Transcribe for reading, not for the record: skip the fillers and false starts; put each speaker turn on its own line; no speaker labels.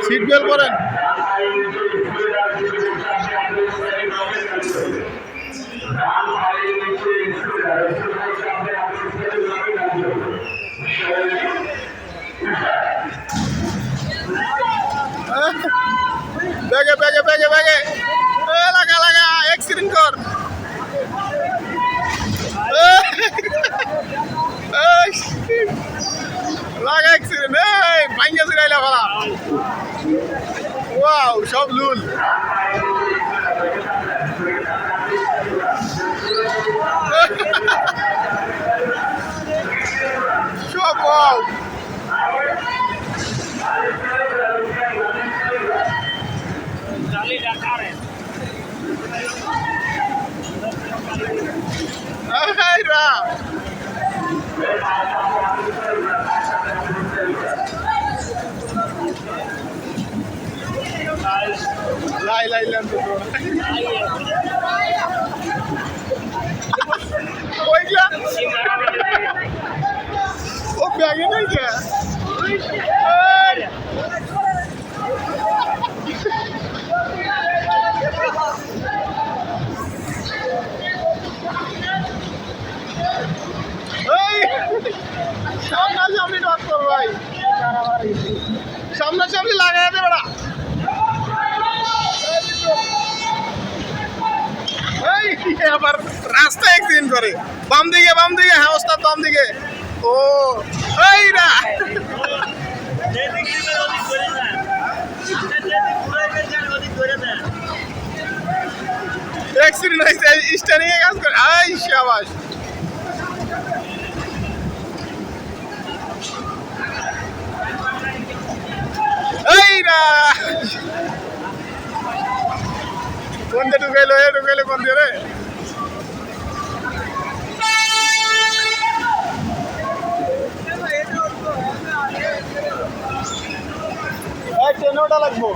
Seat belt করেন। ব্যাগে ব্যাগে ব্যাগে ব্যাগে লাগা লাগা অ্যাক্সিডেন্ট কর। লাগা অ্যাক্সিডেন্ট এই ভাঙ্গা চুরাইলা ভাড়া। ওয়াও সব লুল। সব ওয়াও লাই লাই লাই ওইগুলা ও ব্যাগে নাই কে সামনাসামনি ডক্টর ভাই সামনাসামনি লাগাই দে বেড়া। আবার রাস্তা অ্যাক্সিডেন্ট করে বাম দিকে হ্যাঁ ওস্তাদ বাম দিকে। ও এই না অ্যাক্সিডেন্ট হয়েছে স্টারিং এ কাজ করে। আই শাবাশ এই না কোন দিয়ে ঢুকাইলো কোন দিয়ে রে। ট্রেনোটা লাগবো